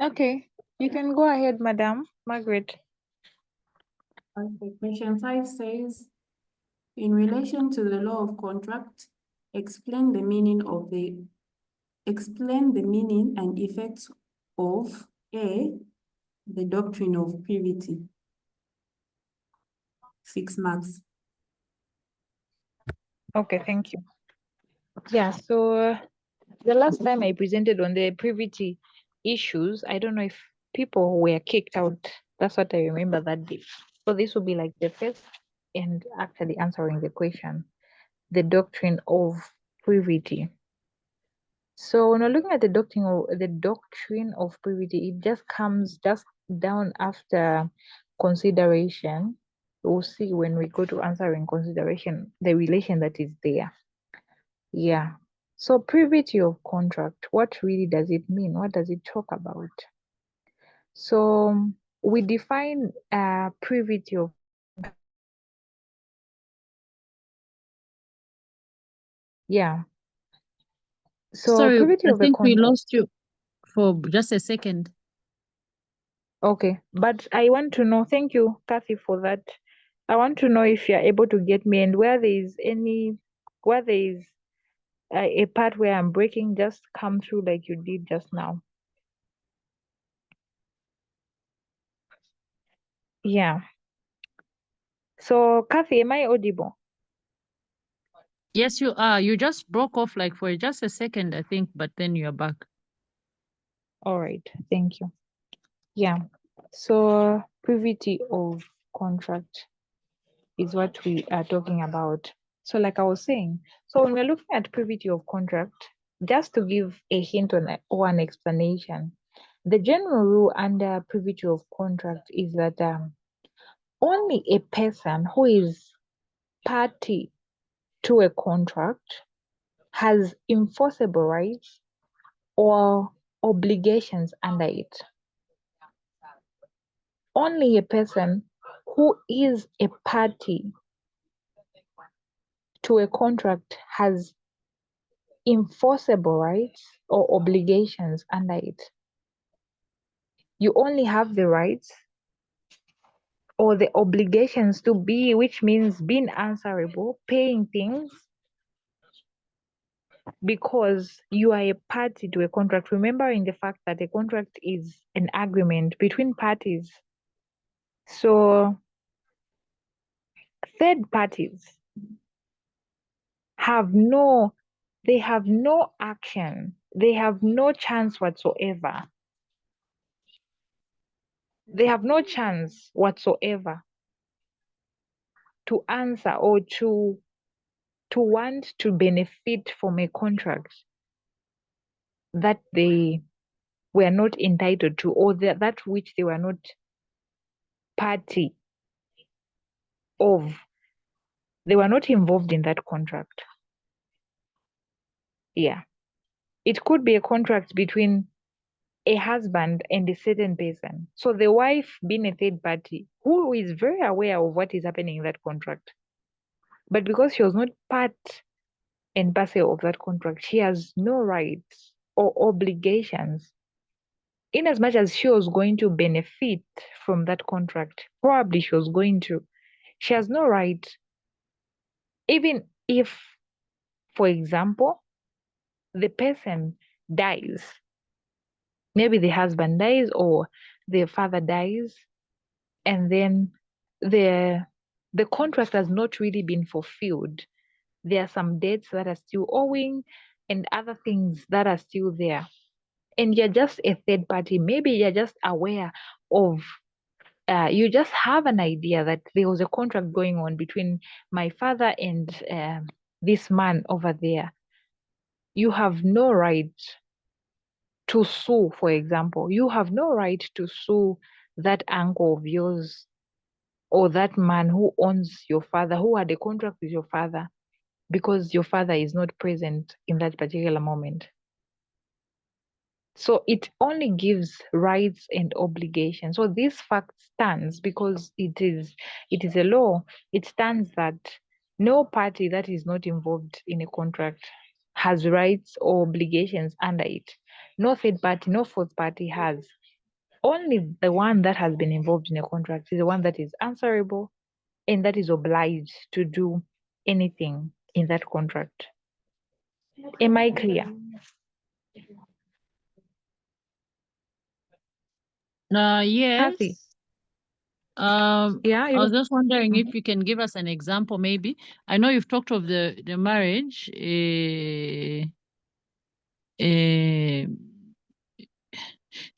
Okay, you can go ahead, Madam Margaret. Okay, question 5 says, in relation to the law of contract, explain the meaning and effects of A, the doctrine of privity. 6 marks. Okay, thank you. Yeah, so the last time I presented on the privity issues, I don't know if people were kicked out. That's what I remember that day. So this will be like the first and actually answering the question, the doctrine of privity. So when we're looking at the doctrine of privity, it just comes just down after consideration. We'll see when we go to answering consideration, the relation that is there. Yeah. So privity of contract, what really does it mean? What does it talk about? So we define privity of yeah. So Sorry, privity I of a think we contract. lost you for just a second. Okay, but I want to know, thank you, Kathy, for that. I want to know if you're able to get me and where there is a part where I'm breaking, just come through like you did just now. Yeah. So Kathy, am I audible? Yes, you are. You just broke off like for just a second, I think, but then you're back. All right, thank you. Yeah. So privity of contract is what we are talking about. So like I was saying, so when we're looking at privity of contract, just to give a hint on or an explanation, the general rule under privity of contract is that only a person who is party to a contract has enforceable rights or obligations under it. Only a person who is a party to a contract has enforceable rights or obligations under it. You only have the rights or the obligations to be, which means being answerable, paying things, because you are a party to a contract. Remembering the fact that a contract is an agreement between parties. So third parties they have no action, they have no chance whatsoever. They have no chance whatsoever to answer or to want to benefit from a contract that they were not entitled to, or that which they were not party of. They were not involved in that contract. Yeah. It could be a contract between a husband and a certain person. So the wife being a third party who is very aware of what is happening in that contract. But because she was not part and parcel of that contract, she has no rights or obligations. In as much as she was going to benefit from that contract, probably she was going to, she has no right, even if, for example, the person dies, maybe the husband dies or the father dies, and then the contract has not really been fulfilled. There are some debts that are still owing and other things that are still there. And you're just a third party. Maybe you're just aware of, you just have an idea that there was a contract going on between my father and this man over there. You have no right to sue, for example. You have no right to sue that uncle of yours or that man who owns your father, who had a contract with your father, because your father is not present in that particular moment. So it only gives rights and obligations. So this fact stands because it is a law. It stands that no party that is not involved in a contract has rights or obligations under it. No third party, no fourth party has. only the one that has been involved in a contract is the one that is answerable and that is obliged to do anything in that contract. Am I clear? Yes. Kathy? I was just wondering if you can give us an example, maybe. I know you've talked of the marriage.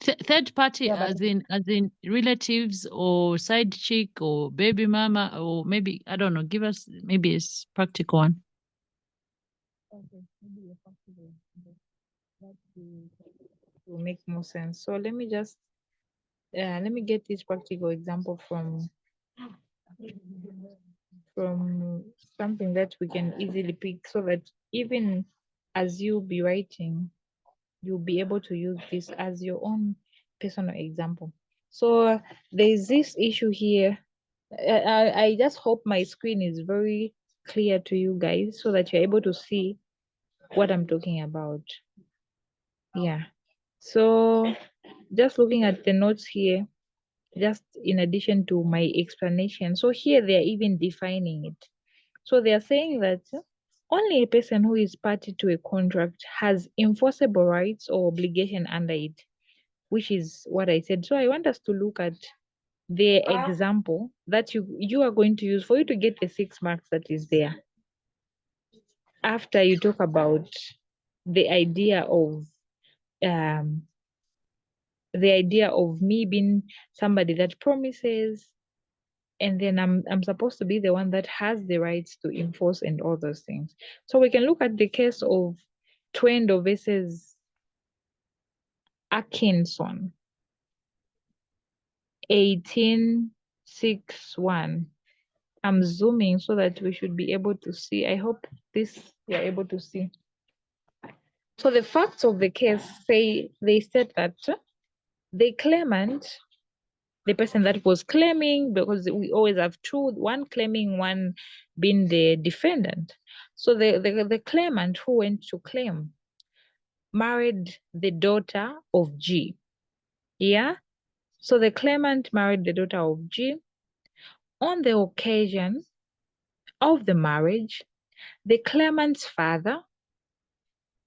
Third party, Yeah, as in relatives or side chick or baby mama, or maybe, I don't know, give us maybe a practical one. Okay, maybe a practical that will make more sense. So let me just let me get this practical example from something that we can easily pick, so that even as you be writing, you'll be able to use this as your own personal example. So there's this issue here. I just hope my screen is very clear to you guys so that you're able to see what I'm talking about. Yeah. So just looking at the notes here, just in addition to my explanation. So here they're even defining it. So they are saying that only a person who is party to a contract has enforceable rights or obligation under it, which is what I said. So I want us to look at the example that you are going to use for you to get the 6 marks that is there. After you talk about the idea of me being somebody that promises, and then I'm supposed to be the one that has the rights to enforce and all those things. So we can look at the case of Twendo versus Atkinson, 1861. I'm zooming so that we should be able to see. I hope you're able to see. So the facts of the case say, they said that the claimant, the person that was claiming, because we always have two, one claiming, one being the defendant. So the claimant who went to claim married the daughter of G. Yeah. So the claimant married the daughter of G. On the occasion of the marriage, the claimant's father,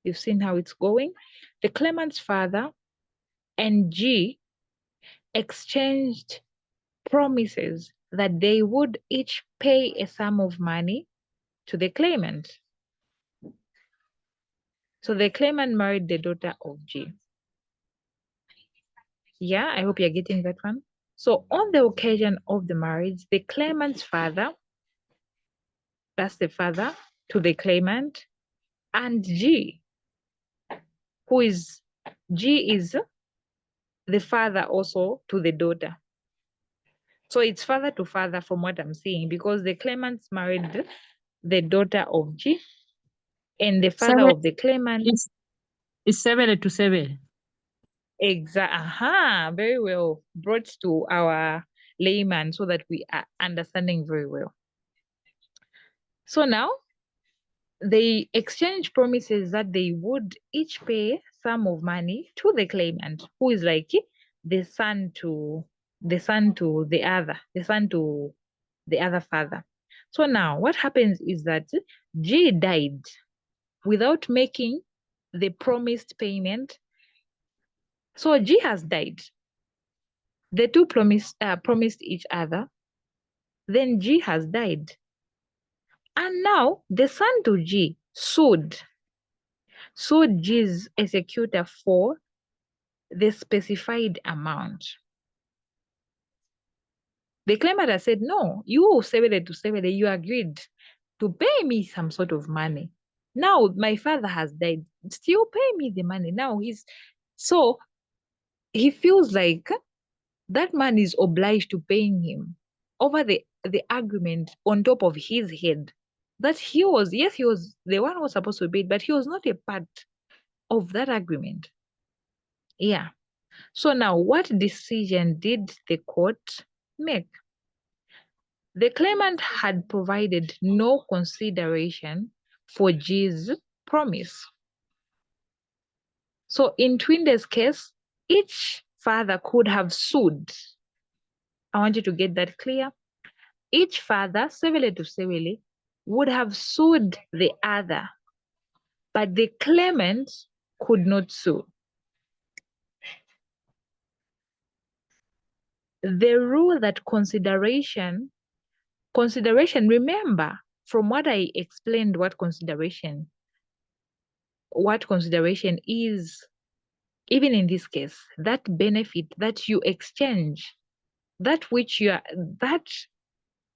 you've seen how it's going, the claimant's father and G exchanged promises that they would each pay a sum of money to the claimant. So the claimant married the daughter of G. Yeah, I hope you're getting that one. So on the occasion of the marriage, the claimant's father, that's the father to the claimant, and G is the father also to the daughter. So it's father to father from what I'm seeing, because the claimants married the daughter of G, and the father of the claimant is 7 to 7. Very well brought to our layman so that we are understanding very well. So now they exchange promises that they would each pay sum of money to the claimant, who is like the son to the other father. So now what happens is that G died without making the promised payment. So G has died. The two promised each other. Then G has died. And now the son to G sued G's executor for the specified amount. The claimant has said, no, you 70 to 70, you agreed to pay me some sort of money. Now my father has died, still pay me the money. Now so he feels like that man is obliged to paying him over the agreement on top of his head. That he was the one who was supposed to pay it, but he was not a part of that agreement. Yeah. So now what decision did the court make? The claimant had provided no consideration for G's promise. So in Twinde's case, each father could have sued. I want you to get that clear. Each father, Sewele to Sewele, would have sued the other, but the claimant could not sue. The rule that consideration, remember from what I explained what consideration is, even in this case, that benefit that you exchange, that which you are, that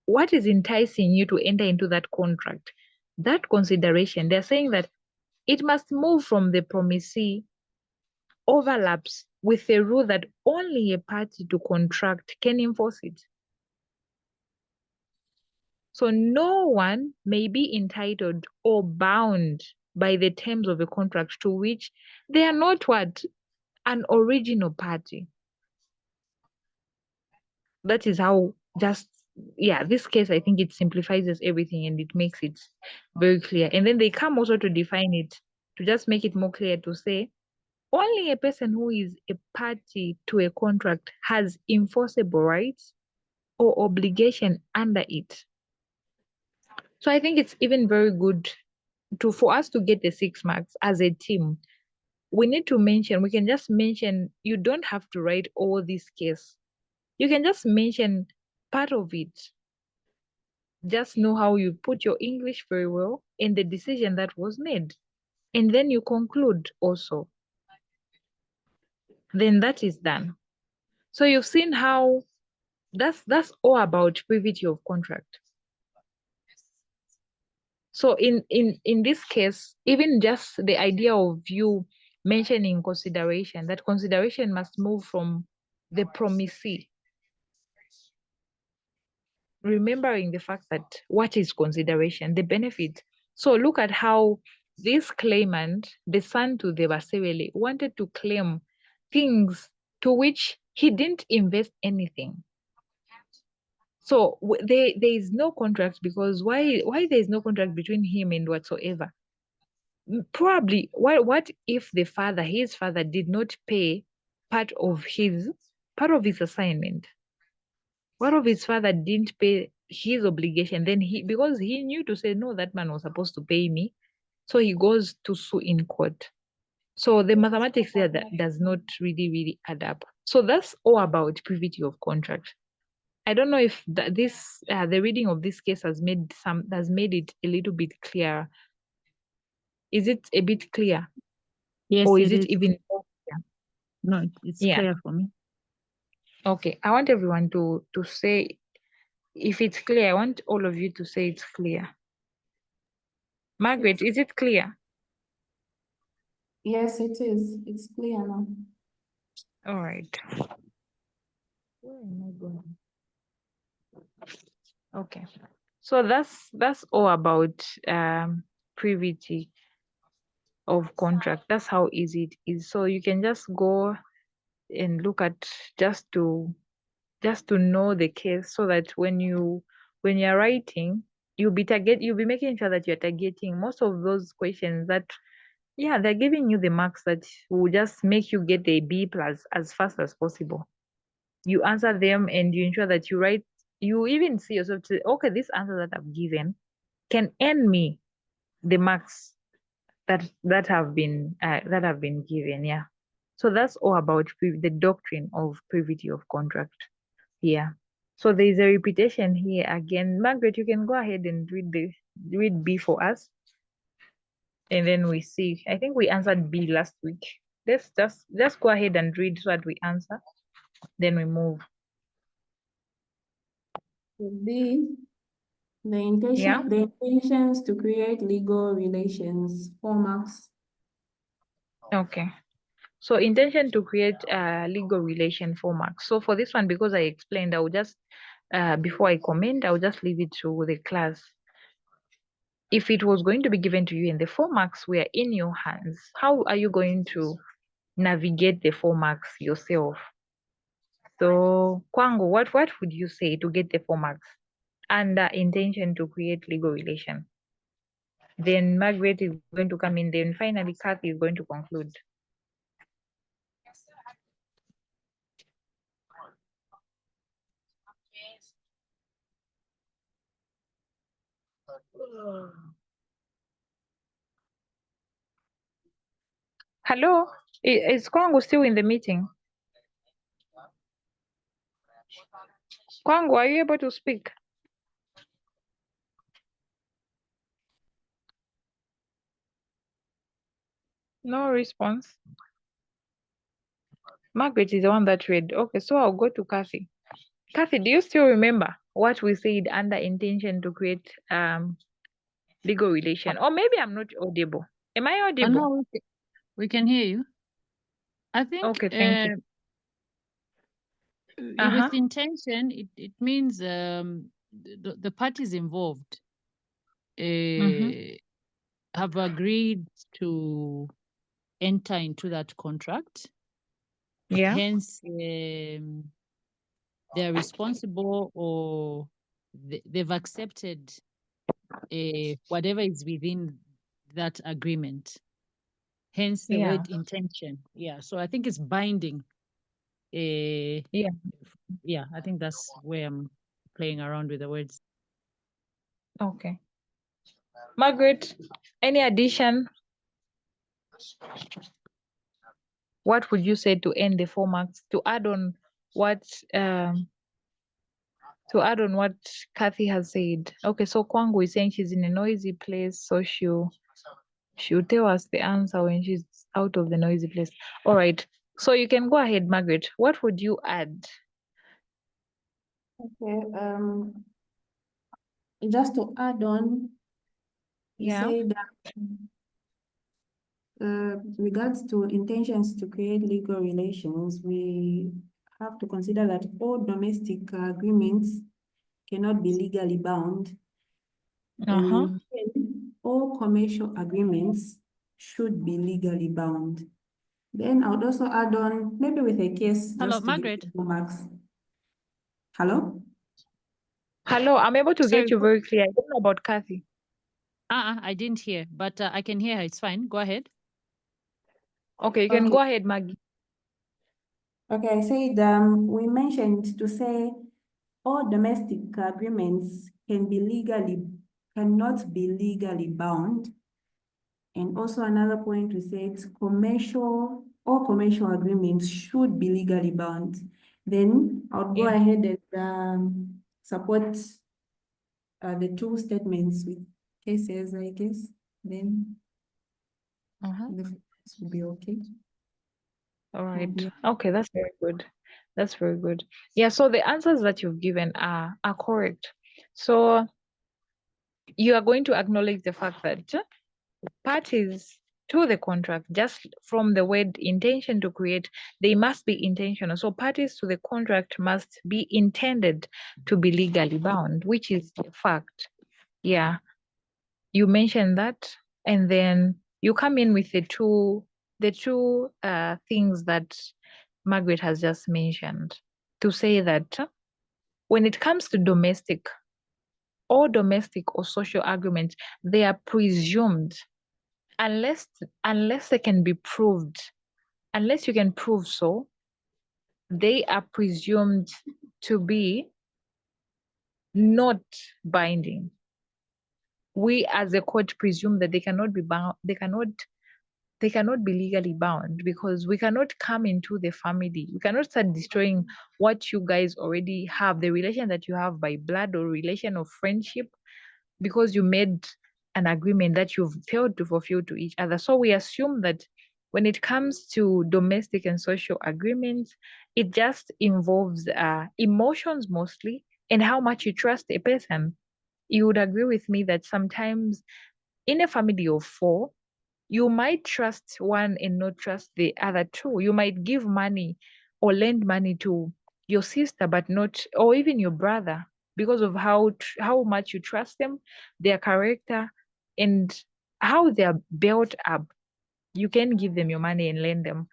what is enticing you to enter into that contract, that consideration, they're saying that it must move from the promisee overlaps with a rule that only a party to contract can enforce it. So no one may be entitled or bound by the terms of a contract to which they are not what? An original party. That is how this case, I think it simplifies everything and it makes it very clear. And then they come also to define it, to just make it more clear, to say only a person who is a party to a contract has enforceable rights or obligation under it. So I think it's even very good for us to get the 6 marks as a team. We can just mention, you don't have to write all this case. You can just mention part of it. Just know how you put your English very well in the decision that was made. And then you conclude also. Then that is done. So you've seen how that's all about privity of contract. So in this case, even just the idea of you mentioning consideration, that consideration must move from the promisee. Remembering the fact that what is consideration, the benefit. So look at how this claimant, the son to the Basewele, wanted to claim things to which he didn't invest anything. So there is no contract, because why there is no contract between him and whatsoever? Probably, what if his father did not pay part of his assignment? What if his father didn't pay his obligation? Then because he knew to say, no, that man was supposed to pay me. So he goes to sue in court. So the mathematics there that does not really add up. So that's all about privity of contract. I don't know if the reading of this case has made it a little bit clearer. Is it a bit clear? Yes, Or is it even more clear? No, it's clear for me. Okay, I want everyone to say if it's clear. I want all of you to say it's clear. Margaret, is it clear? Yes, it is. It's clear now. All right. Where am I going? Okay. So that's all about privity of contract. That's how easy it is. So you can just go and look at just to know the case, so that when you're writing, you'll be making sure that you're targeting most of those questions that they're giving you the marks that will just make you get a B+ as fast as possible. You answer them and you ensure that you write, you even see yourself to say, okay, this answer that I've given can earn me the marks that have been given. Yeah. So that's all about the doctrine of privity of contract. Yeah. So there is a repetition here again. Margaret, you can go ahead and read B for us. And then we see. I think we answered B last week. Let's just go ahead and read so that we answer. Then we move. B, the intentions to create legal relations, 4 marks. Okay. So intention to create a legal relation, 4 marks. So for this one, because I explained, I will just before I comment, I'll just leave it to the class. If it was going to be given to you and the 4 marks were in your hands, how are you going to navigate the 4 marks yourself? So Kwangu, what would you say to get the 4 marks under intention to create legal relation? Then Margaret is going to come in, then finally Kathy is going to conclude. Hello, is Kwangu still in the meeting? Kwangu, are you able to speak? No response. Margaret is the one that read. Okay, so I'll go to Kathy. Kathy, do you still remember what we said under intention to create legal relation? Or maybe I'm not audible. Am I audible? No, we can hear you. I think Okay, thank you. with intention, it means the parties involved have agreed to enter into that contract. Yeah. Hence, they're responsible, or they've accepted whatever is within that agreement. Hence the word intention. Yeah. So I think it's binding. Yeah, I think that's where I'm playing around with the words. Okay. Margaret, any addition? What would you say to end the 4 marks? To add on what Kathy has said. Okay, so Kwangu is saying she's in a noisy place, so she'll tell us the answer when she's out of the noisy place. All right. So you can go ahead, Margaret. What would you add? Okay, just to add on, you say that regards to intentions to create legal relations, we have to consider that all domestic agreements cannot be legally bound. And all commercial agreements should be legally bound. Then I would also add on, maybe with a case. Hello, just to Margaret. give you marks. Hello? Hello, I'm able to get you very clear. I don't know about Kathy. I didn't hear, but I can hear her. It's fine. Go ahead. Okay, you can go ahead, Maggie. Okay, I said we mentioned to say all domestic agreements cannot be legally bound. And also another point we said all commercial agreements should be legally bound. Then I'll go ahead and support the two statements with cases, I guess. Then the first will be okay. All right. Okay, that's very good. That's very good. Yeah, so the answers that you've given are correct. So you are going to acknowledge the fact that parties to the contract, just from the word intention to create, they must be intentional. So parties to the contract must be intended to be legally bound, which is a fact. Yeah, you mentioned that, and then you come in with the two things that Margaret has just mentioned, to say that when it comes to domestic or social agreements, they are presumed unless they can be proved, unless you can prove so, they are presumed to be not binding. We as a court presume that they cannot be bound, they cannot be legally bound, because we cannot come into the family. We cannot start destroying what you guys already have, the relation that you have by blood or relation of friendship, because you made an agreement that you've failed to fulfill to each other. So we assume that when it comes to domestic and social agreements, it just involves emotions mostly, and how much you trust a person. You would agree with me that sometimes in a family of 4, you might trust one and not trust the other two. You might give money or lend money to your sister, but not, or even your brother, because of how much you trust them, their character, and how they are built up. You can give them your money and lend them,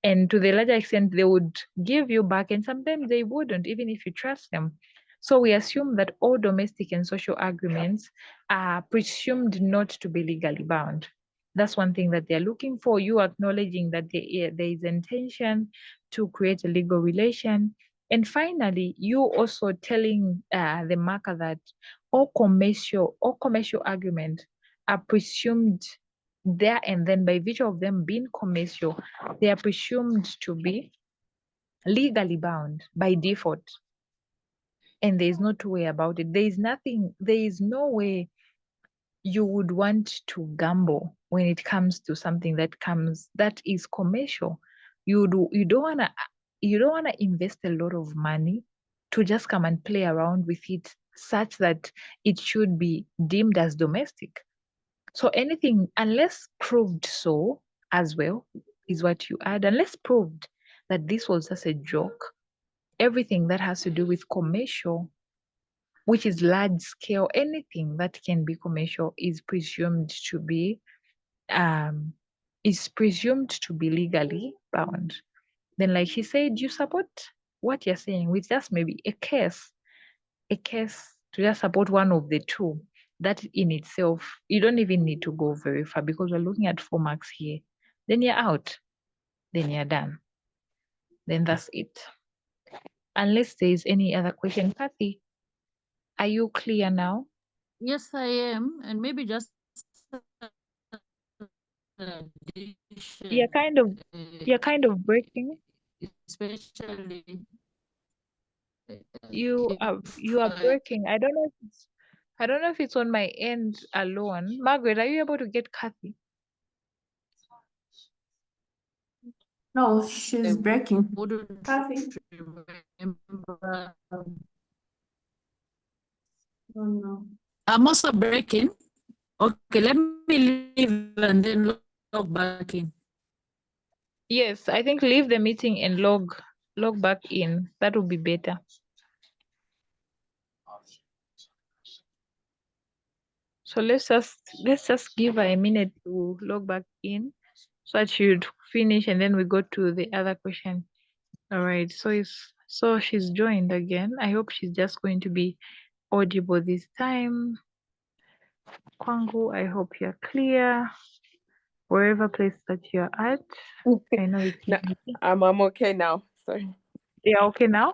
and to the larger extent, they would give you back, and sometimes they wouldn't, even if you trust them. So we assume that all domestic and social agreements are presumed not to be legally bound. That's one thing that they're looking for. You acknowledging that there is intention to create a legal relation. And finally, you also telling the marker that all commercial agreements are presumed there, and then by virtue of them being commercial, they are presumed to be legally bound by default. And there is no two way about it. There is no way you would want to gamble when it comes to something that is commercial. You don't wanna invest a lot of money to just come and play around with it such that it should be deemed as domestic. So anything, unless proved so as well, is what you add, unless proved that this was just a joke, everything that has to do with commercial, which is large scale, anything that can be commercial is presumed to be legally bound. Then, like she said, you support what you're saying with just maybe a case to just support one of the two. That in itself, you don't even need to go very far because we're looking at 4 marks here. Then you're out. Then you're done. Then that's it. Unless there is any other question. Kathy, are you clear now? Yes, I am. And maybe just You're kind of breaking. especially You are breaking. I don't know if it's on my end alone. Margaret, are you able to get Kathy? No, she's breaking. wouldn't Kathy? remember. Oh, no. I'm also breaking. Okay, let me leave and then log back in. Yes, I think leave the meeting and log back in. That would be better. So let's just give her a minute to log back in so that she would finish and then we go to the other question. All right, so she's joined again. I hope she's just going to be audible this time. Kwangu, I hope you're clear. Wherever place that you're at. I know it's No, I'm okay now. Sorry. You're okay now?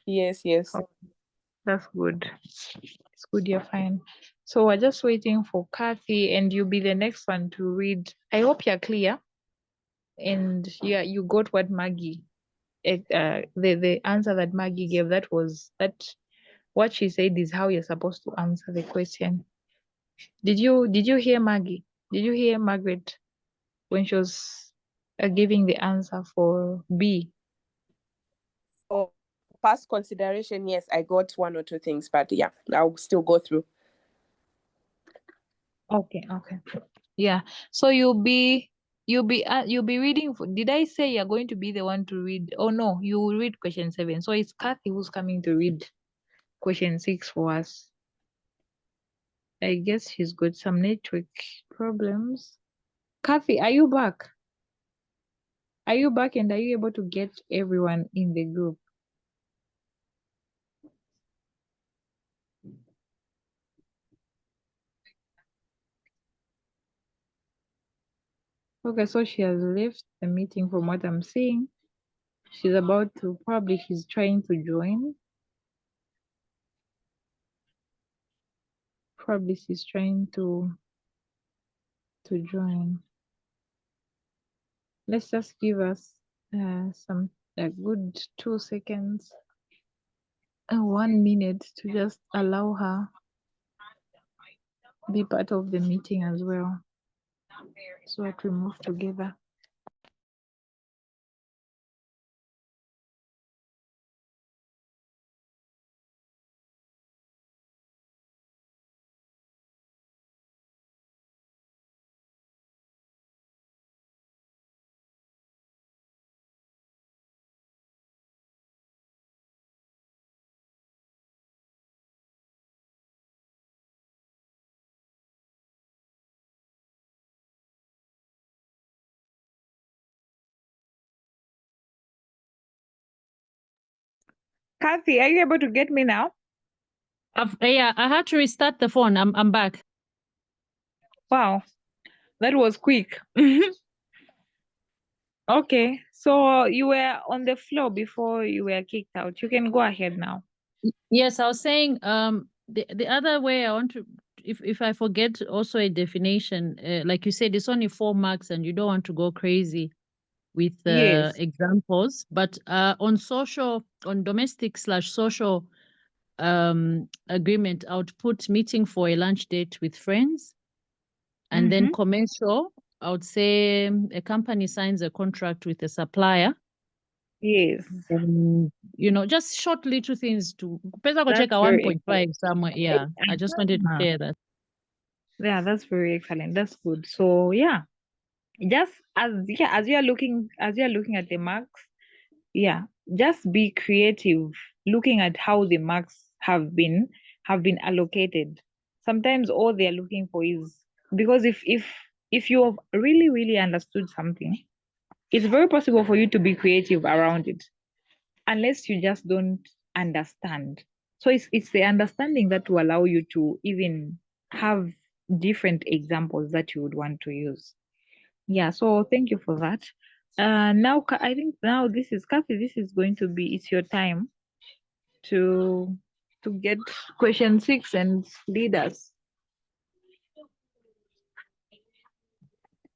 Yes. Oh, that's good. It's good you're fine. So we're just waiting for Kathy, and you'll be the next one to read. I hope you're clear. And yeah, you got what Maggie, the answer that Maggie gave. What she said is how you're supposed to answer the question. Did you hear Maggie? Did you hear Margaret when she was giving the answer for B? For past consideration, yes, I got 1 or 2 things, but yeah, I'll still go through. Okay. Yeah. So you'll be reading. Did I say you're going to be the one to read? Oh no, you will read question 7. So it's Kathy who's coming to read question 6 for us. I guess she's got some network problems. Kathy, are you back? Are you back and are you able to get everyone in the group? Okay, so she has left the meeting from what I'm seeing. She's trying to join. Probably she's trying to join. Let's just give us a good 2 seconds, 1 minute to just allow her be part of the meeting as well, so that we move together. Kathy, are you able to get me now? Yeah, I had to restart the phone. I'm back. Wow, that was quick. Okay, so you were on the floor before you were kicked out. You can go ahead now. Yes, I was saying the other way I want to, if I forget also a definition, like you said, it's only 4 marks and you don't want to go crazy with Yes. examples, but on domestic/social agreement, I would put meeting for a lunch date with friends. And then commercial, I would say a company signs a contract with a supplier. Yes. Just short little things to better go That's check a very 1.5 somewhere. Yeah, I just wanted to excellent. share that. Yeah, that's very excellent. That's good. So yeah, just as you are looking at the marks, yeah, just be creative looking at how the marks have been allocated. Sometimes all they are looking for is, because if you have really understood something, it's very possible for you to be creative around it, unless you just don't understand. So it's the understanding that will allow you to even have different examples that you would want to use. Yeah, so thank you for that. Now I think now this is Kathy, this is going to be, it's your time to get question 6 and lead us.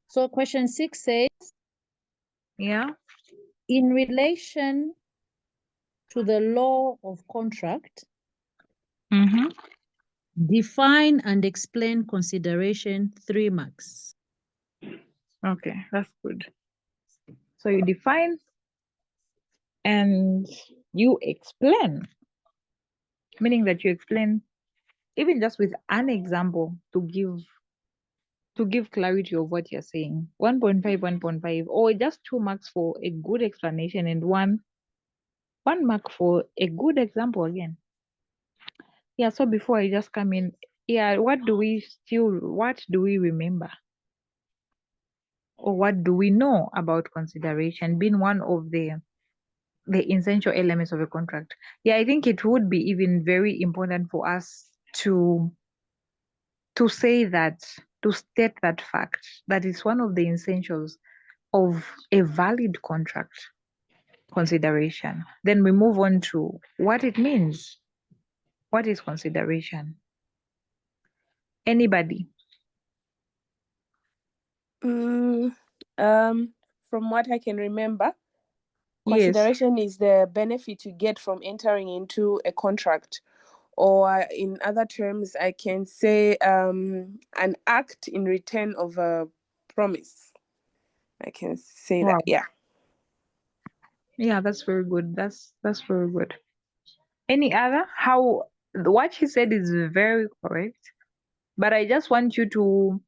So question 6 says, Yeah. in relation to the law of contract, Mm-hmm. define and explain consideration 3 marks. Okay, that's good. So you define and you explain, meaning that you explain even just with an example to give clarity of what you're saying. 1.5, 1.5, or just 2 marks for a good explanation, and one mark for a good example again. Yeah, so before I just come in, yeah, what do we remember? Or what do we know about consideration being one of the essential elements of a contract? Yeah, I think it would be even very important for us to say that, to state that fact, that is one of the essentials of a valid contract, consideration. Then we move on to what it means. What is consideration? Anybody? From what I can remember, Yes. consideration is the benefit you get from entering into a contract, or in other terms, I can say an act in return of a promise. I can say Wow. that, yeah. Yeah, that's very good. That's very good. Any other? What she said is very correct, but I just want you to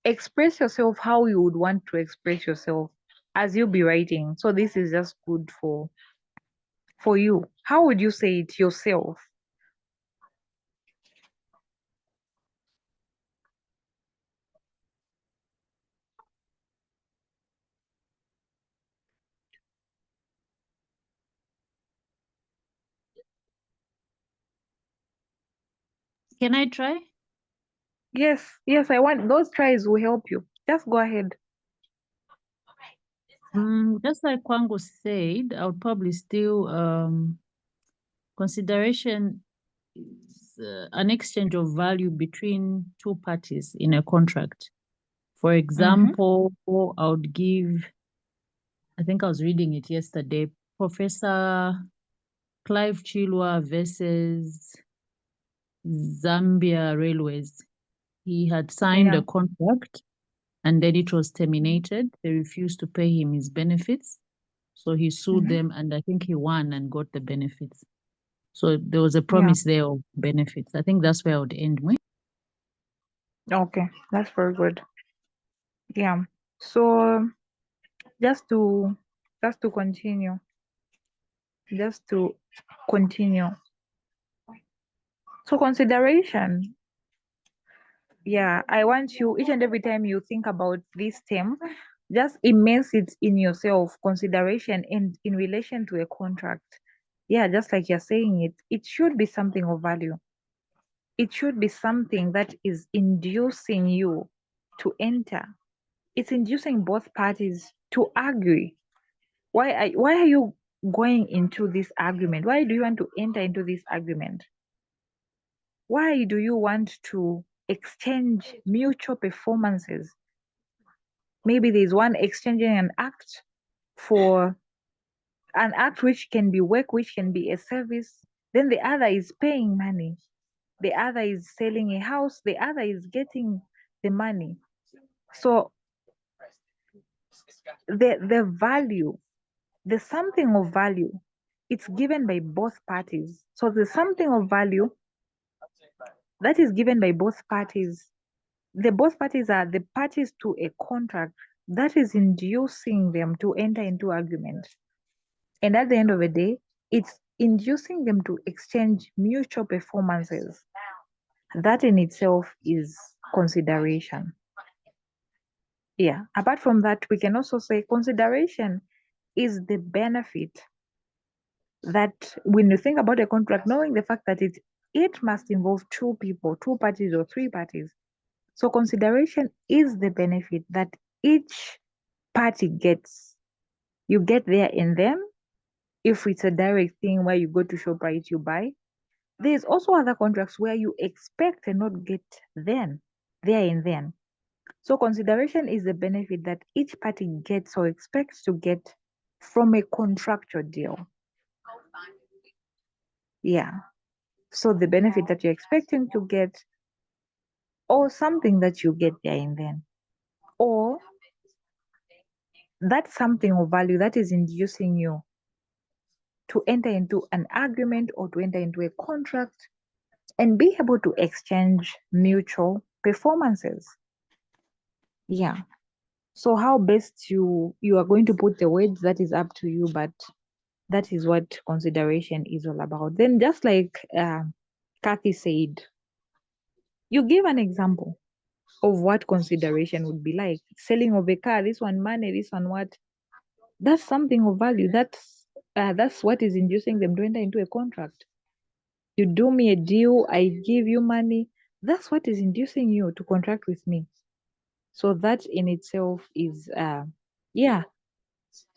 express yourself how you would want to express yourself as you be writing. So this is just good for you. How would you say it yourself? Can I try? Yes, I want those tries will help you. Just go ahead. Just like Kwangu said, I would probably still consideration is an exchange of value between 2 parties in a contract. For example, I would give, I think I was reading it yesterday, Professor Clive Chilwa versus Zambia Railways. He had signed Yeah. a contract and then it was terminated. They refused to pay him his benefits. So he sued them and I think he won and got the benefits. So there was a promise there of benefits. I think that's where I would end with. Okay, that's very good. Yeah. So just to continue. So consideration. Yeah, I want you, each and every time you think about this term, just immerse it in yourself, consideration, and in relation to a contract. Yeah, just like you're saying it should be something of value. It should be something that is inducing you to enter. It's inducing both parties to agree. Why are you going into this argument? Why do you want to enter into this argument? Why do you want to exchange mutual performances? Maybe there's one exchanging an act for an act which can be work, which can be a service. Then the other is paying money. The other is selling a house. The other is getting the money. So the value, the something of value, it's given by both parties. So the something of value that is given by both parties, the both parties are the parties to a contract that is inducing them to enter into agreement. And at the end of the day, it's inducing them to exchange mutual performances. That in itself is consideration. Yeah. Apart from that, we can also say consideration is the benefit that when you think about a contract, knowing the fact that it must involve two people, two parties or three parties. So consideration is the benefit that each party gets. You get there and then. If it's a direct thing where you go to ShopRite, you buy. There's also other contracts where you expect and not get there and then. So consideration is the benefit that each party gets or expects to get from a contractual deal. Yeah. So the benefit that you're expecting to get, or something that you get there and then, or that's something of value that is inducing you to enter into an agreement or to enter into a contract and be able to exchange mutual performances. Yeah. So how best you are going to put the words, that is up to you, but that is what consideration is all about. Then just like Kathy said, you give an example of what consideration would be like. Selling of a car, this one money, this one what? That's something of value. That's what is inducing them to enter into a contract. You do me a deal, I give you money. That's what is inducing you to contract with me. So that in itself is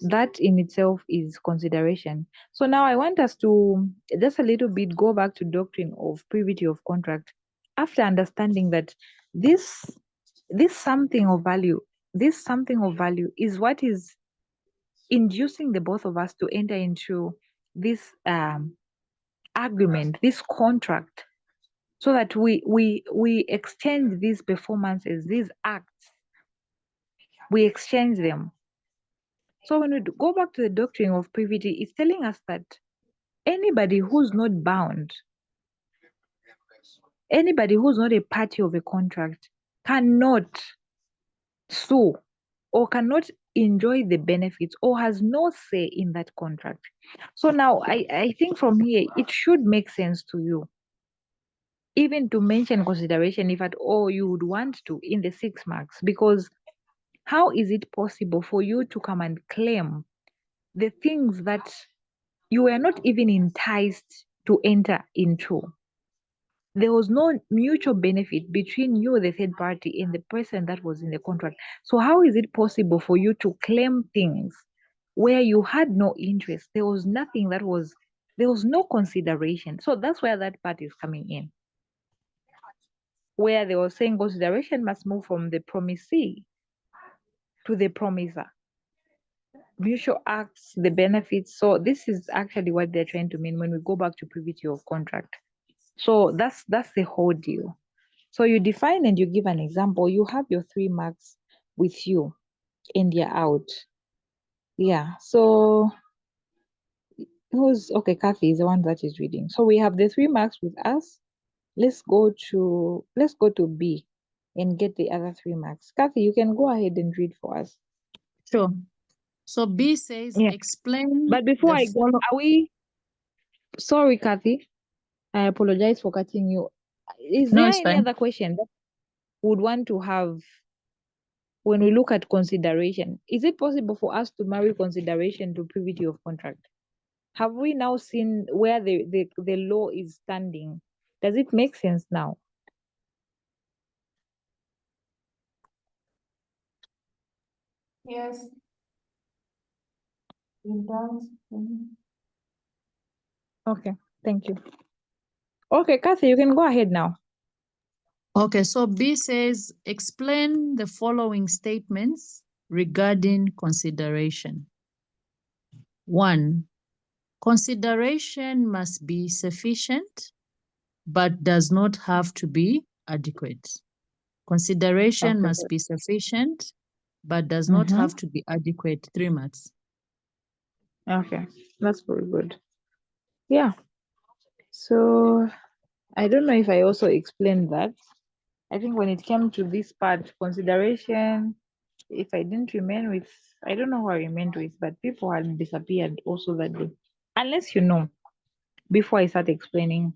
that in itself is consideration. So now I want us to just a little bit go back to doctrine of privity of contract after understanding that this something of value is what is inducing the both of us to enter into this agreement, this contract, so that we exchange these performances, these acts, we exchange them. So when we go back to the doctrine of privity, it's telling us that anybody who's not bound, anybody who's not a party of a contract cannot sue or cannot enjoy the benefits or has no say in that contract. So now I think from here, it should make sense to you, even to mention consideration if at all you would want to in the 6 marks, because how is it possible for you to come and claim the things that you were not even enticed to enter into? There was no mutual benefit between you, the third party, and the person that was in the contract. So how is it possible for you to claim things where you had no interest? There was nothing there was no consideration. So that's where that part is coming in, where they were saying consideration must move from the promisee to the promiser. Mutual acts, the benefits. So this is actually what they're trying to mean when we go back to privity of contract. So that's the whole deal. So you define and you give an example. You have your 3 marks with you and you're out. Yeah. So Kathy is the one that is reading. So we have the 3 marks with us. Let's go to B and get the other 3 marks. Kathy, you can go ahead and read for us. Sure. So B says, Yeah. explain But before the I go, follow- sorry, Kathy, I apologize for cutting you. Is No, there it's any fine. other question that would want to have when we look at consideration? Is it possible for us to marry consideration to privity of contract? Have we now seen where the law is standing? Does it make sense now? Yes. It does. Okay, thank you. Okay, Kathy, you can go ahead now. Okay, so B says, explain the following statements regarding consideration. 1, consideration must be sufficient, but does not have to be adequate. Consideration Okay, must good. be sufficient, but does not Mm-hmm. have to be adequate. 3 marks. Okay, that's very good. Yeah. So I don't know if I also explained that. I think when it came to this part, consideration, if I didn't remain with, I don't know who I remained with, but people had disappeared also that day. Unless you know, before I start explaining,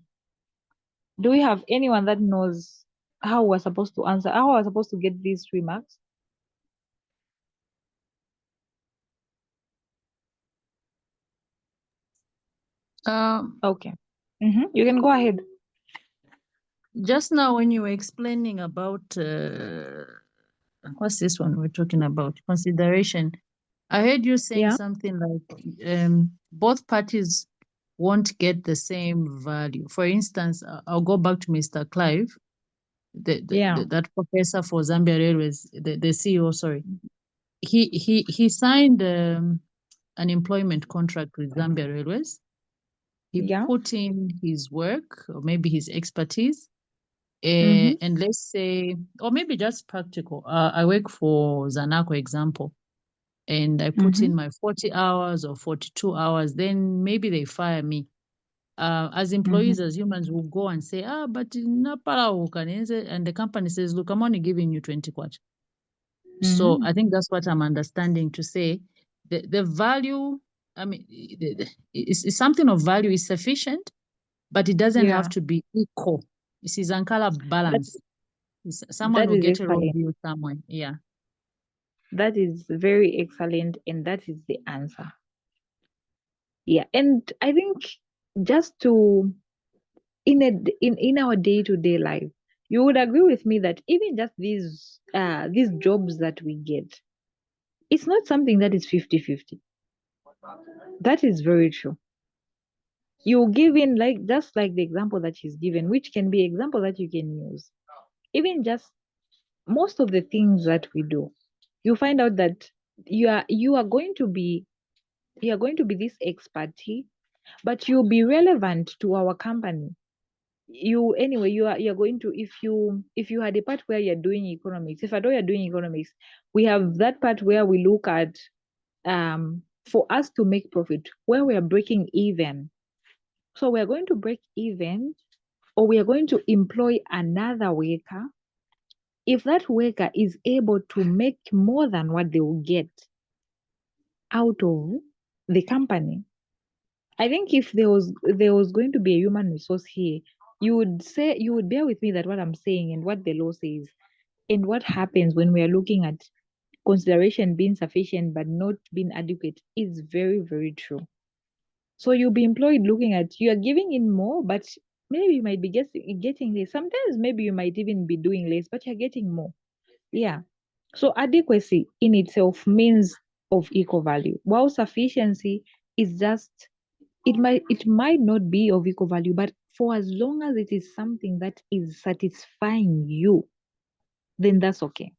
do we have anyone that knows how we're supposed to answer, how we're supposed to get these 3 marks? Okay. You can go ahead. Just now when you were explaining about, what's this one we're talking about? Consideration. I heard you saying Yeah. something like both parties won't get the same value. For instance, I'll go back to Mr. Clive, Yeah. that professor for Zambia Railways, the CEO, sorry. He signed an employment contract with Zambia Railways. He Yeah. put in his work or maybe his expertise. Mm-hmm. And let's say, or maybe just practical. I work for Zanaco example, and I put in my 40 hours or 42 hours, then maybe they fire me. As employees, as humans, will go and say, but and the company says, look, I'm only giving you 20 kwacha. So I think that's what I'm understanding to say. The value, I mean, it's something of value is sufficient, but it doesn't Yeah. have to be equal. You see, Zankala balance. Someone That will is get a wrong excellent. deal somewhere. Yeah. That is very excellent, and that is the answer. Yeah, and I think just to in our day-to-day life, you would agree with me that even just these jobs that we get, it's not something that is 50-50. That is very true. You give in, like just like the example that she's given, which can be example that you can use. Even just most of the things that we do, you find out that you are going to be this expertise, but you'll be relevant to our company. You're going to, if you had a part where you're doing economics, if at all you're doing economics, we have that part where we look at for us to make profit, where we are breaking even. So we're going to break even, or we are going to employ another worker. If that worker is able to make more than what they will get out of the company, I think if there was going to be a human resource here, you would bear with me that what I'm saying and what the law says and what happens when we are looking at consideration being sufficient but not being adequate is very, very true. So you'll be employed looking at, you are giving in more, but maybe you might be getting less. Sometimes maybe you might even be doing less, but you're getting more. Yeah. So adequacy in itself means of equal value, while sufficiency is just, it might not be of equal value, but for as long as it is something that is satisfying you, then that's okay.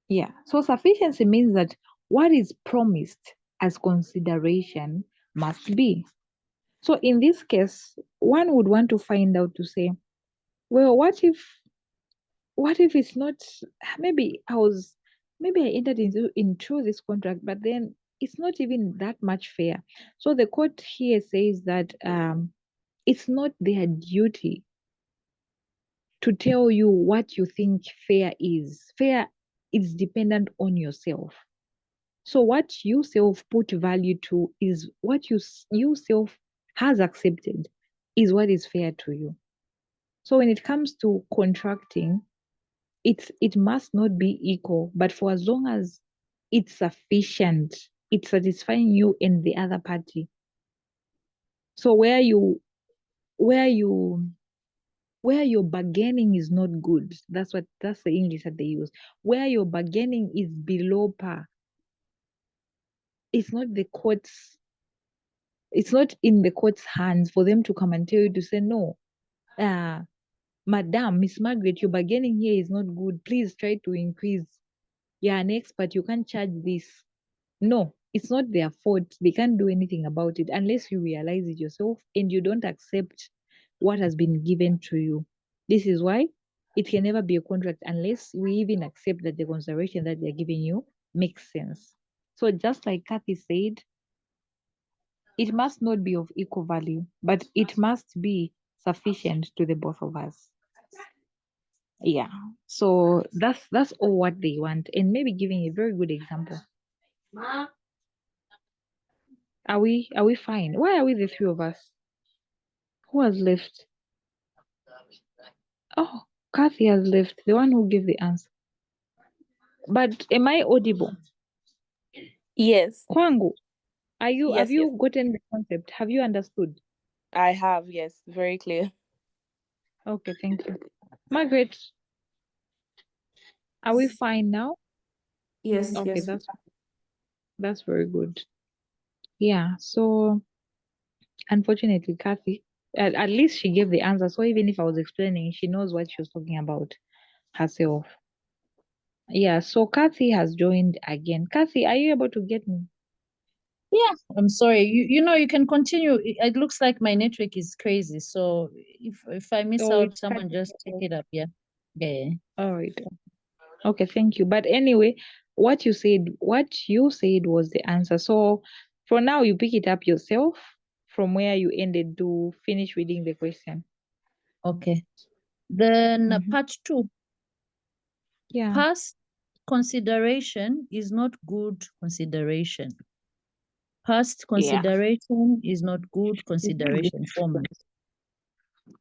Yeah. So sufficiency means that what is promised as consideration must be. So in this case, one would want to find out to say, well, what if it's not, maybe I entered into this contract, but then it's not even that much fair. So the court here says that it's not their duty to tell you what you think fair is. Fair is dependent on yourself. So what you self put value to is what you self has accepted is what is fair to you. So when it comes to contracting, it must not be equal, but for as long as it's sufficient, it's satisfying you and the other party. So where your bargaining is not good, that's the English that they use. Where your bargaining is below par, it's not the court's It's not in the court's hands for them to come and tell you to say, no, Madam, Miss Margaret, your bargaining here is not good. Please try to increase. You're an expert. You can't charge this. No, it's not their fault. They can't do anything about it unless you realize it yourself and you don't accept what has been given to you. This is why it can never be a contract unless we even accept that the consideration that they're giving you makes sense. So just like Kathy said, it must not be of equal value, but it must be sufficient to the both of us. Yeah. So that's all what they want, and maybe giving a very good example. Are we fine? Why are we the three of us? Who has left? Oh, Kathy has left, the one who gave the answer. But am I audible? Yes. Kwangu, have Yes, you gotten the concept? Have you understood? I have. Yes, very clear. Okay, thank you. Margaret, are we fine now? Yes, Okay, yes. that's very good. Yeah, so unfortunately, Kathy, at least she gave the answer. So even if I was explaining, she knows what she was talking about herself. Yeah, so Kathy has joined again. Kathy, are you able to get me? Yeah, I'm sorry. You can continue. It looks like my network is crazy. So if I miss Oh, out, it's someone cutting just take off. it up. Yeah. Yeah. All right. Okay, thank you. But anyway, what you said was the answer. So for now, you pick it up yourself from where you ended to finish reading the question. Okay. Then Mhm. part 2. Yeah. Past consideration is not good consideration. Past Yeah. consideration is not good It's not good. consideration format.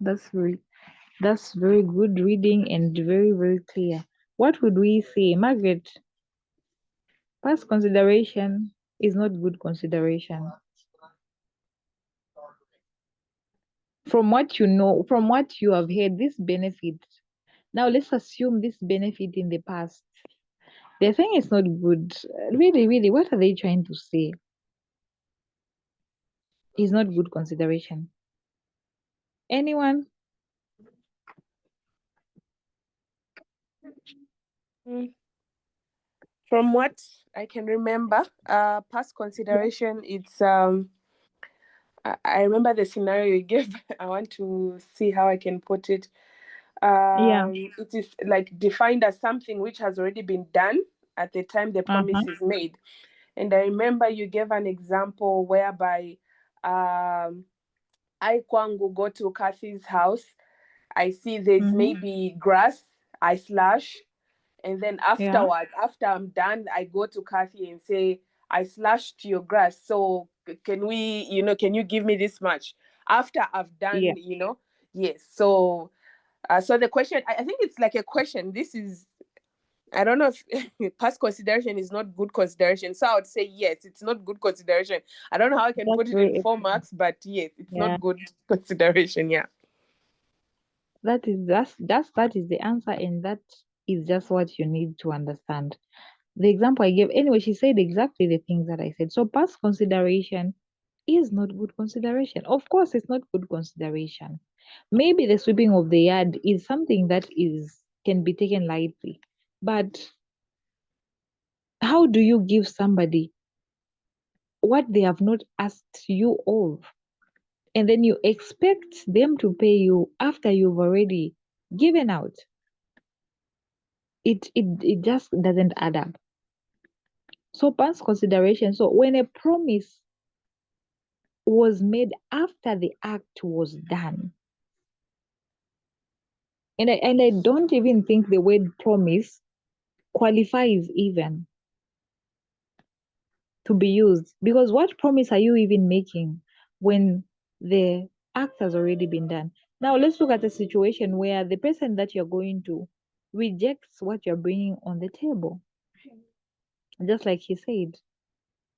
That's very good reading and very, very clear. What would we say, Margaret? Past consideration is not good consideration. From what you know, from what you have heard, this benefit. Now let's assume this benefit in the past. They're saying it's not good. Really, really, what are they trying to say? It's not good consideration. Anyone? Mm. From what I can remember, past consideration, it's I remember the scenario you gave. I want to see how I can put it. Yeah. It is like defined as something which has already been done at the time the promise is made. And I remember you gave an example whereby I Kwangu go to Kathy's house. I see there's maybe grass. I slash, and then Yeah. afterwards, after I'm done, I go to Kathy and say, I slashed your grass. So can can you give me this much? After I've Yeah. done, yes. So so the question, I think it's like a question. This is, I don't know if past consideration is not good consideration. So I would say yes, it's not good consideration. I don't know how I can That's put it in very 4 marks, but yes, it's yeah. not good consideration. Yeah. That is the answer, and that is just what you need to understand. The example I gave, anyway, she said exactly the things that I said. So past consideration is not good consideration. Of course, it's not good consideration. Maybe the sweeping of the yard is something that can be taken lightly, but how do you give somebody what they have not asked you of, and then you expect them to pay you after you've already given out? It just doesn't add up. So past consideration. So when a promise was made after the act was done, and I don't even think the word promise qualifies even to be used, because what promise are you even making when the act has already been done? Now let's look at a situation where the person that you're going to rejects what you're bringing on the table, just like he said.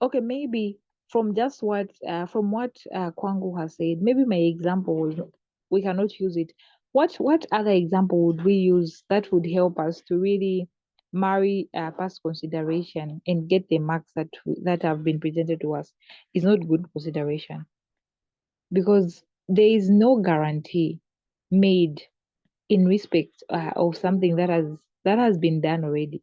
Okay, maybe from just what Kwangu has said, maybe my example we cannot use it. What other example would we use that would help us to really marry past consideration and get the marks that have been presented to us? Is not good consideration. because there is no guarantee made in respect of something that has been done already.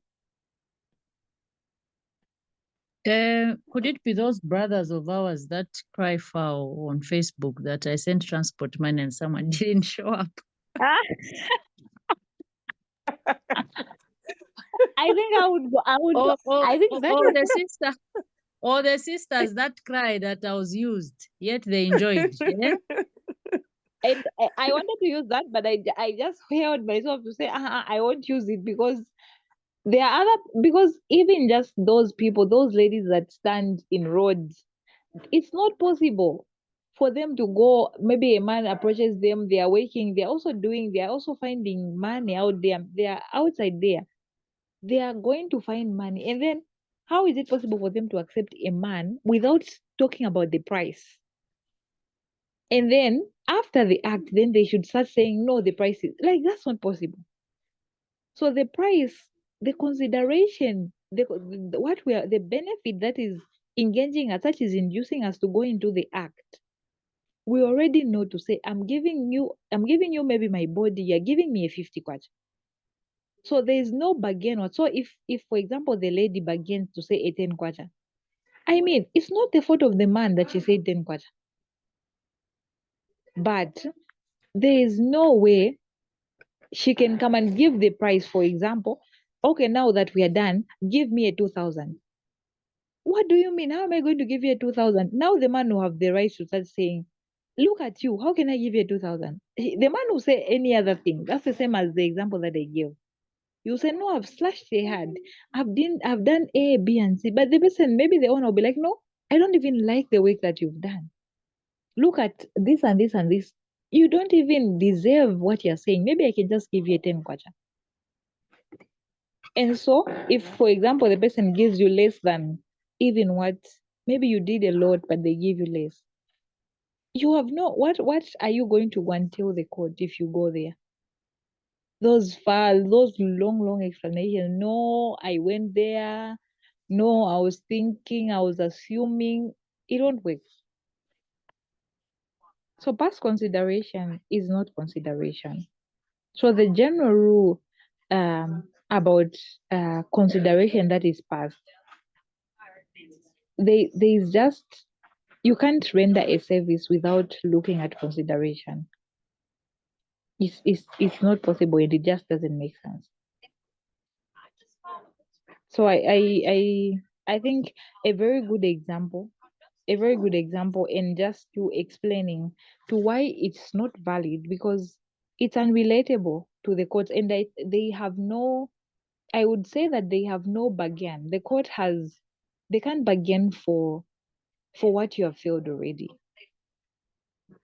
Could it be those brothers of ours that cry foul on Facebook that I sent transport money and someone didn't show up? I think I would go. I think that or the sister, or the sisters that cry that I was used, yet they enjoyed. Yeah? and I wanted to use that, but I just held myself to say I won't use it because there are other, because even just those people, those ladies that stand in roads, it's not possible for them to go. Maybe a man approaches them, they are working, they are also finding money out there, they are outside there, they are going to find money, and then how is it possible for them to accept a man without talking about the price? And then after the act, then they should start saying, no, the price is like, that's not possible. So the price, the consideration, what we are, the benefit that is engaging us, that is inducing us to go into the act, we already know to say, I'm giving you maybe my body, you're giving me a 50 kwacha. So there is no bargain. So if for example the lady bargains to say a 10 kwacha, I mean, it's not the fault of the man that she said 10 kwacha. But there is no way she can come and give the price, for example, okay, now that we are done, give me a 2,000. What do you mean? How am I going to give you a 2,000? Now the man will have the right to start saying, look at you, how can I give you a 2,000? The man will say any other thing. That's the same as the example that I gave. You say, no, I've slashed a hand. I've done A, B, and C. But the person, maybe the owner will be like, no, I don't even like the work that you've done. Look at this and this and this. You don't even deserve what you're saying. Maybe I can just give you a 10 kwacha. And so, if, for example, the person gives you less than even what, maybe you did a lot, but they give you less, you have no, what are you going to go and tell the court if you go there? Those long explanations. No, I went there. No, I was thinking, I was assuming. It won't work. So past consideration is not consideration. So the general rule about consideration that is past, there is just, you can't render a service without looking at consideration. It's not possible, and it just doesn't make sense. So I think a very good example, and just to explaining to why it's not valid, because it's unrelatable to the courts, and they have no, I would say that they have no bargain. The court has, they can't bargain for what you have failed already.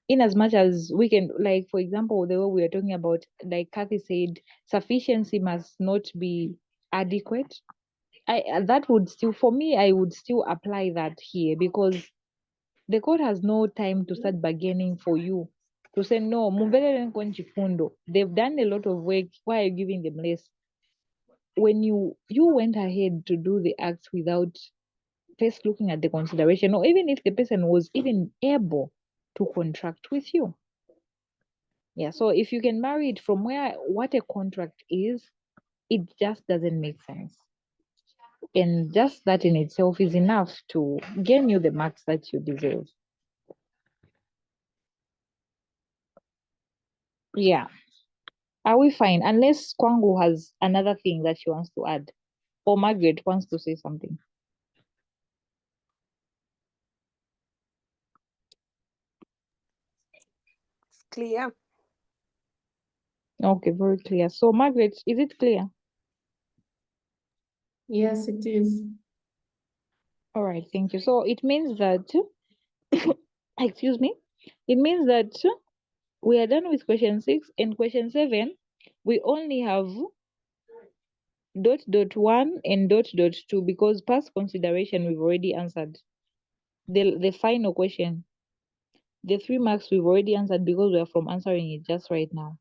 In as much as we can, like, for example, the way we are talking about, like Kathy said, sufficiency must not be adequate. That would still, for me, I would still apply that here, because the court has no time to start bargaining for you to say, no, they've done a lot of work, why are you giving them less? When you went ahead to do the act without first looking at the consideration, or even if the person was even able to contract with you. Yeah, so if you can marry it from what a contract is, it just doesn't make sense. And just that in itself is enough to gain you the marks that you deserve. Yeah. Are we fine? Unless Kwangu has another thing that she wants to add, or Margaret wants to say something. It's clear. Okay, very clear. So Margaret, is it clear? Yes, it is. All right, thank you. So it means that, excuse me, it means that we are done with question 6, and question 7, we only have ... 1 and ... 2, because past consideration we've already answered. The final question, the 3 marks we've already answered, because we are from answering it just right now.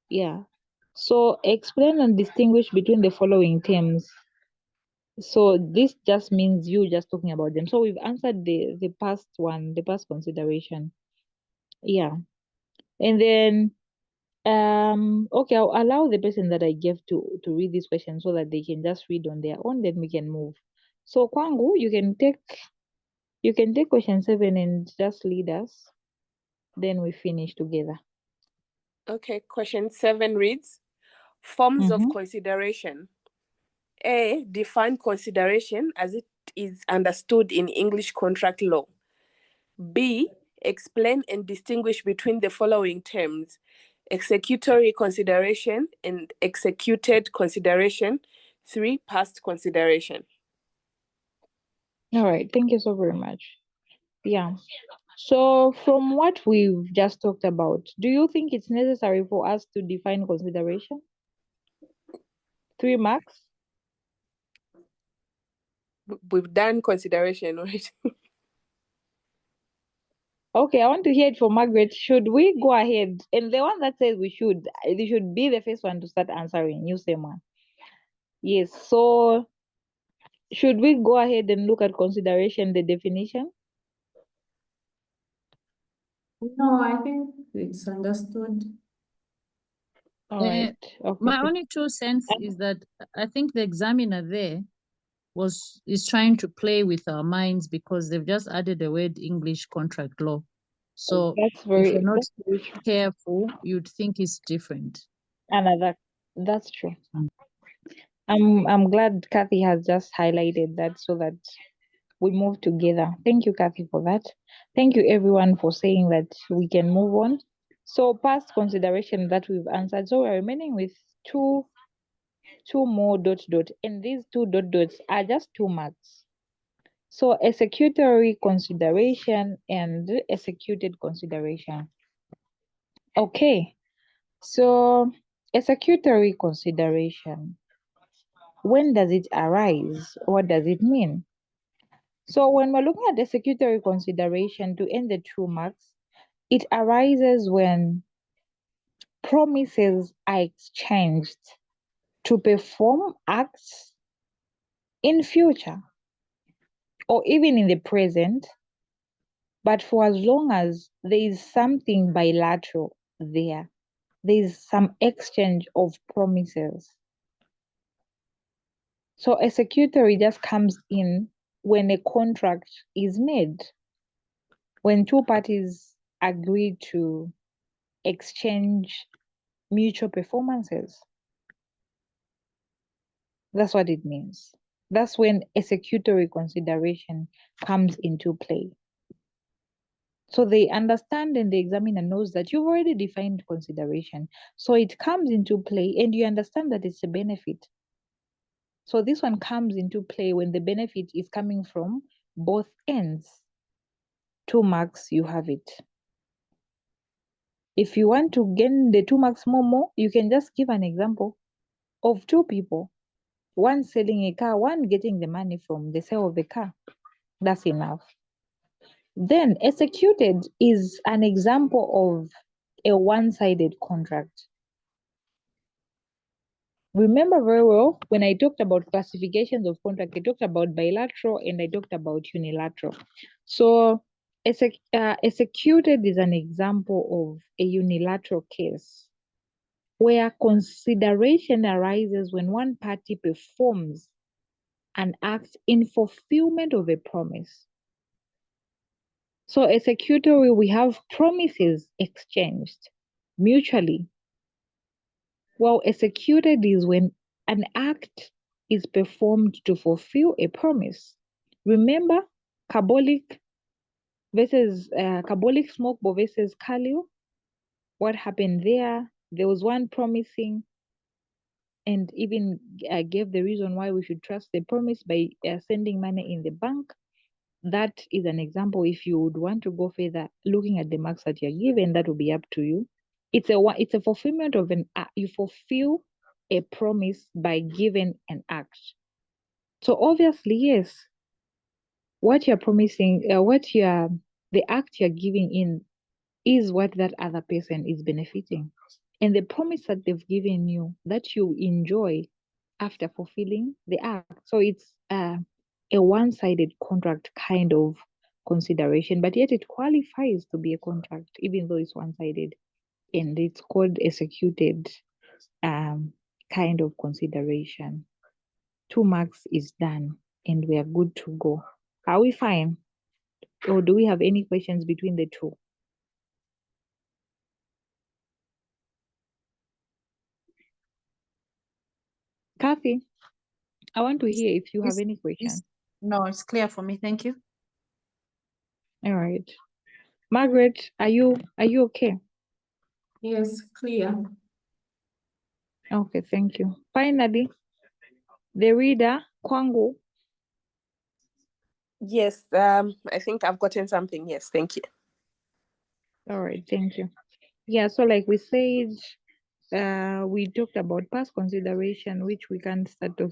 Yeah. So explain and distinguish between the following terms. So this just means you just talking about them. So we've answered the past one, the past consideration. Yeah. And then okay, I'll allow the person that I gave to read this question so that they can just read on their own, then we can move. So Kwangu, you can take question 7 and just lead us. Then we finish together. Okay, question 7 reads, forms of consideration. A, define consideration as it is understood in English contract law. B, explain and distinguish between the following terms: executory consideration and executed consideration. 3, past consideration. All right, thank you so very much. Yeah. So from what we've just talked about, do you think it's necessary for us to define consideration? 3 marks? We've done consideration, right? Okay, I want to hear it from Margaret. Should we go ahead? And the one that says we should be the first one to start answering. You say one. Yes. So should we go ahead and look at consideration, the definition? No, I think it's understood. All right. Okay. My only 2 cents is that I think the examiner there is trying to play with our minds because they've just added the word English contract law. So That's if you're very not true. careful, you'd think it's different. That's true. I'm glad Kathy has just highlighted that so that we move together. Thank you, Kathy, for that. Thank you, everyone, for saying that we can move on. So past consideration that we've answered. So we're remaining with two more ... And these 2 dots are just 2 marks. So executory consideration and executed consideration. Okay. So executory consideration. When does it arise? What does it mean? So when we're looking at executory consideration to end the 2 marks, it arises when promises are exchanged to perform acts in future or even in the present, but for as long as there is something bilateral there is some exchange of promises. So executory just comes in when a contract is made, when 2 parties agree to exchange mutual performances. That's what it means. That's when executory consideration comes into play. So they understand and the examiner knows that you've already defined consideration. So it comes into play and you understand that it's a benefit. So this one comes into play when the benefit is coming from both ends. 2 marks, you have it. If you want to gain the 2 marks more, you can just give an example of 2 people. One selling a car, one getting the money from the sale of the car. That's enough. Then executed is an example of a one-sided contract. Remember very well, when I talked about classifications of contract, I talked about bilateral and I talked about unilateral. So executed is an example of a unilateral case where consideration arises when one party performs an act in fulfillment of a promise. So executory, we have promises exchanged mutually, while executed is when an act is performed to fulfill a promise. Remember carbolic smoke versus Khalil? What happened there? There was one promising and even gave the reason why we should trust the promise by sending money in the bank. That is an example. If you would want to go further, looking at the marks that you're given, that will be up to you. It's a fulfillment of you fulfill a promise by giving an act. So obviously, yes, what you're promising, the act you're giving in is what that other person is benefiting. And the promise that they've given you that you enjoy after fulfilling the act. So it's a one-sided contract kind of consideration, but yet it qualifies to be a contract, even though it's one-sided, and it's called executed kind of consideration. 2 marks is done, and we are good to go. Are we fine? Or do we have any questions between the two? Kathy, I want to hear if you have any questions. No, it's clear for me. Thank you. All right. Margaret, are you okay? Yes, clear. Okay, thank you. Finally, the reader, Kwangu. Yes, I think I've gotten something. Yes, thank you. All right, thank you. Yeah, so like we said, we talked about past consideration, which we can start talking